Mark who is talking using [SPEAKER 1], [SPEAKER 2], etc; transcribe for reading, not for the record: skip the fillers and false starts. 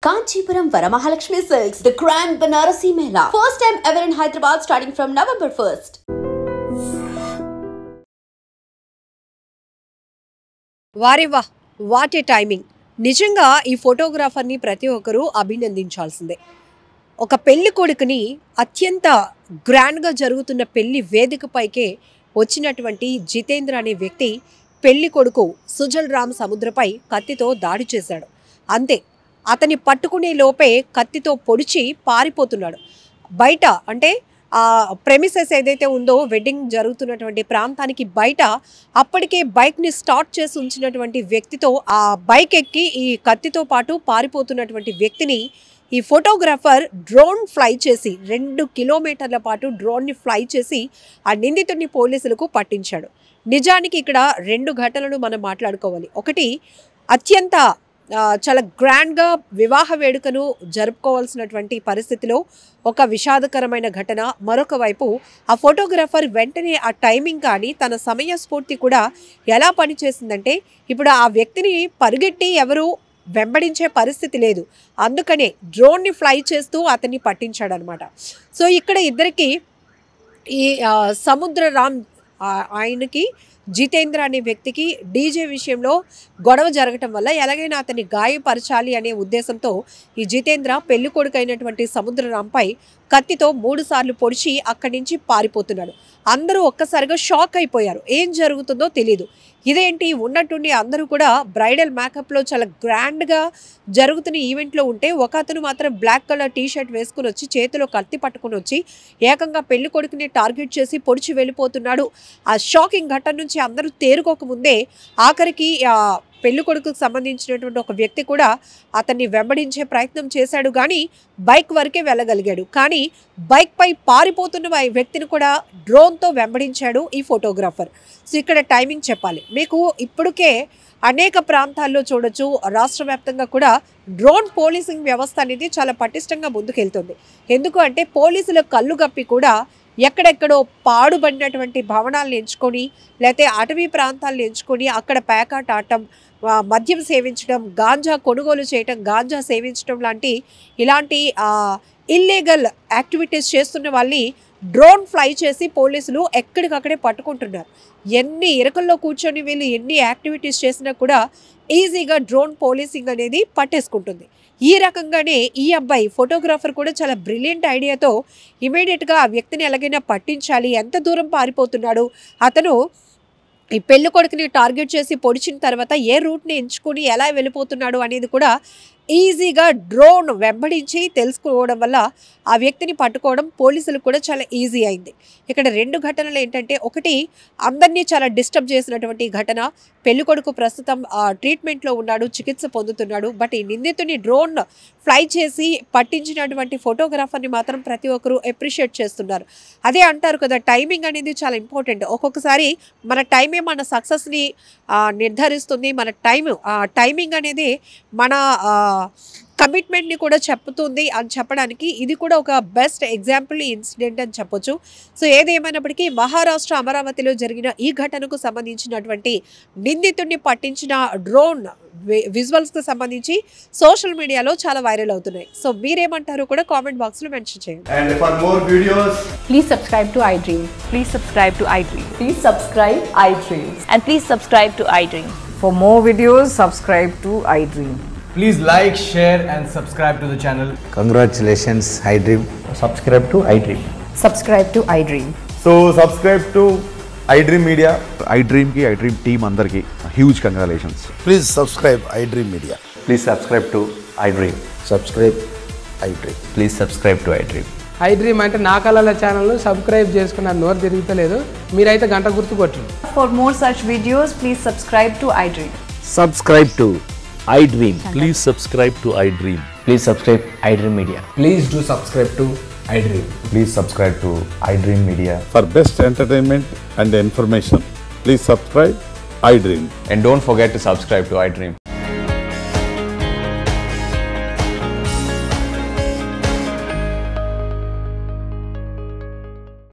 [SPEAKER 1] Kanchipuram Varamahalakshmi Silks, the Grand Banarasi Mela. First time ever in Hyderabad starting from November 1st.
[SPEAKER 2] వారేవా what a timing. నిజంగా ఈ ఫోటోగ్రాఫర్ని ప్రతి ఒక్కరూ అభినందించాల్సిందే. ఒక పెళ్లి కొడుకుని అత్యంత గ్రాండ్గా జరుగుతున్న పెళ్లి వేదికపైకే వచ్చినటువంటి జితేంద్ర అనే వ్యక్తి పెళ్లి కొడుకు సుజల్ రామ్ సముద్రపై కత్తితో దాడి చేశాడు. అంతే, అతని పట్టుకునే లోపే కత్తితో పొడిచి పారిపోతున్నాడు. బయట అంటే ఆ ప్రెమిసెస్ ఏదైతే ఉందో వెడ్డింగ్ జరుగుతున్నటువంటి ప్రాంతానికి బయట అప్పటికే బైక్ని స్టార్ట్ చేసి ఉంచినటువంటి వ్యక్తితో ఆ బైక్ ఎక్కి ఈ కత్తితో పాటు పారిపోతున్నటువంటి వ్యక్తిని ఈ ఫోటోగ్రాఫర్ డ్రోన్ ఫ్లై చేసి 2 కిలోమీటర్ల పాటు డ్రోన్ని ఫ్లై చేసి ఆ నిందితుడిని పోలీసులకు పట్టించాడు. నిజానికి ఇక్కడ 2 ఘటనలు మనం మాట్లాడుకోవాలి. ఒకటి, అత్యంత చాలా గ్రాండ్గా వివాహ వేడుకను జరుపుకోవాల్సినటువంటి పరిస్థితిలో ఒక విషాదకరమైన ఘటన. మరొక వైపు ఆ ఫోటోగ్రాఫర్ వెంటనే ఆ టైమింగ్ కానీ తన సమయస్ఫూర్తి కూడా ఎలా పనిచేసిందంటే, ఇప్పుడు ఆ వ్యక్తిని పరిగెట్టి ఎవరు వెంబడించే పరిస్థితి లేదు, అందుకనే డ్రోన్ని ఫ్లై చేస్తూ అతన్ని పట్టించాడనమాట. సో ఇక్కడ ఇద్దరికి ఈ సముద్ర రామ్ ఆయనకి జితేంద్ర అనే వ్యక్తికి డీజే విషయంలో గొడవ జరగటం వల్ల ఎలాగైనా అతన్ని గాయపరచాలి అనే ఉద్దేశంతో ఈ జితేంద్ర పెళ్లి కొడుకు అయినటువంటి సముద్రరాంపై కత్తితో 3 సార్లు పొడిచి అక్కడి నుంచి పారిపోతున్నాడు. అందరూ ఒక్కసారిగా షాక్ అయిపోయారు, ఏం జరుగుతుందో తెలియదు. ఇదేంటి, ఉన్నట్టుండి అందరూ కూడా బ్రైడల్ మేకప్లో చాలా గ్రాండ్గా జరుగుతున్న ఈవెంట్లో ఉంటే ఒక అతను మాత్రం బ్లాక్ కలర్ టీ-షర్ట్ వేసుకుని వచ్చి చేతిలో కత్తి పట్టుకుని వచ్చి ఏకంగా పెళ్లి కొడుకుని టార్గెట్ చేసి పొడిచి వెళ్ళిపోతున్నాడు. ఆ షాకింగ్ ఘటన నుంచి అందరూ తేరుకోకముందే ఆఖరికి పెళ్లి కొడుకుకు సంబంధించినటువంటి ఒక వ్యక్తి కూడా అతన్ని వెంబడించే ప్రయత్నం చేశాడు, కానీ బైక్ వరకే వెళ్ళగలిగాడు. కానీ బైక్పై పారిపోతున్న వ్యక్తిని కూడా డ్రోన్తో వెంబడించాడు ఈ ఫోటోగ్రాఫర్. సో ఇక్కడ టైమింగ్ చెప్పాలి మీకు. ఇప్పటికే అనేక ప్రాంతాల్లో చూడొచ్చు, రాష్ట్ర వ్యాప్తంగా కూడా డ్రోన్ పోలీసింగ్ వ్యవస్థ అనేది చాలా పటిష్టంగా ముందుకెళ్తుంది. ఎందుకు అంటే పోలీసుల కళ్ళు గప్పి కూడా ఎక్కడెక్కడో పాడుబడినటువంటి భవనాలను ఎంచుకొని లేకపోతే అటవీ ప్రాంతాలను ఎంచుకొని అక్కడ పేకాట ఆడటం, మద్యం సేవించడం, గాంజా కొనుగోలు చేయటం, గాంజా సేవించడం ఇలాంటి ఇల్లీగల్ యాక్టివిటీస్ చేస్తున్న వాళ్ళని డ్రోన్ ఫ్లై చేసి పోలీసులు ఎక్కడికక్కడే పట్టుకుంటున్నారు. ఎన్ని ఇరకల్లో కూర్చొని వీళ్ళు ఎన్ని యాక్టివిటీస్ చేసినా కూడా ఈజీగా డ్రోన్ పోలీసింగ్ అనేది పట్టేసుకుంటుంది. ఈ రకంగానే ఈ అబ్బాయి ఫోటోగ్రాఫర్ కూడా చాలా బ్రిలియంట్ ఐడియాతో ఇమీడియట్గా ఆ వ్యక్తిని ఎలాగైనా పట్టించాలి, ఎంత దూరం పారిపోతున్నాడు, అతను ఈ పెళ్లి కొడుకుని టార్గెట్ చేసి పొడిచిన తర్వాత ఏ రూట్ని ఎంచుకొని ఎలా వెళ్ళిపోతున్నాడు అనేది కూడా ఈజీగా డ్రోన్ వెంబడించి తెలుసుకోవడం వల్ల ఆ వ్యక్తిని పట్టుకోవడం పోలీసులకు కూడా చాలా ఈజీ అయింది. ఇక్కడ 2 ఘటనలు ఏంటంటే, ఒకటి అందరినీ చాలా డిస్టర్బ్ చేసినటువంటి ఘటన. పెళ్లి కొడుకు ప్రస్తుతం ట్రీట్మెంట్లో ఉన్నాడు, చికిత్స పొందుతున్నాడు. బట్ ఈ నిందితుని డ్రోన్ ఫ్లై చేసి పట్టించినటువంటి ఫోటోగ్రాఫర్ని మాత్రం ప్రతి ఒక్కరూ అప్రిషియేట్ చేస్తున్నారు. అదే అంటారు కదా, టైమింగ్ అనేది చాలా ఇంపార్టెంట్. ఒక్కొక్కసారి మన టైమే మన సక్సెస్ని నిర్ధారిస్తుంది. మన టైమింగ్ అనేది మన కమిట్మెంట్ని కూడా చెప్తుంది అని చెప్పడానికి ఇది కూడా ఒక బెస్ట్ ఎగ్జాంపుల్ ఇన్సిడెంట్ అని చెప్పొచ్చు. సో ఏదేమైనప్పటికీ మహారాష్ట్ర అమరావతిలో జరిగిన ఈ ఘటనకు సంబంధించినటువంటి నిందితుడిని పట్టించిన డ్రోన్ విజువల్స్కి సంబంధించి సోషల్ మీడియాలో చాలా వైరల్ అవుతున్నాయి. సో మీరేమంటారో కూడా కామెంట్ బాక్స్లో మెన్షన్ చేయండి.
[SPEAKER 3] And for more videos,
[SPEAKER 4] please subscribe to iDream.
[SPEAKER 5] Please subscribe to iDream.
[SPEAKER 4] Please subscribe iDream.
[SPEAKER 5] And please subscribe to iDream.
[SPEAKER 6] For more videos, subscribe to iDream.
[SPEAKER 3] please like, share and subscribe to the channel.
[SPEAKER 7] Congratulations, iDream.
[SPEAKER 8] Subscribe to iDream.
[SPEAKER 6] Subscribe to iDream.
[SPEAKER 8] So subscribe to iDream Media.
[SPEAKER 9] iDream ki iDream team andarki huge congratulations.
[SPEAKER 7] Please subscribe iDream Media.
[SPEAKER 8] Please subscribe to iDream.
[SPEAKER 7] Subscribe iDream.
[SPEAKER 8] Please subscribe to iDream.
[SPEAKER 10] iDream అంటే నా కళల channel subscribe చేసుకున్న నోరు తిరుగుతలేదు, మీరైతే గంట గుర్తు కొట్టండి.
[SPEAKER 5] For more such videos, please subscribe to iDream.
[SPEAKER 11] Subscribe to iDream. Please subscribe to iDream.
[SPEAKER 8] Please subscribe iDream Media.
[SPEAKER 3] Please do subscribe to iDream.
[SPEAKER 8] Please subscribe to iDream Media.
[SPEAKER 9] For best entertainment and information, please subscribe iDream.
[SPEAKER 8] And don't forget to subscribe to iDream.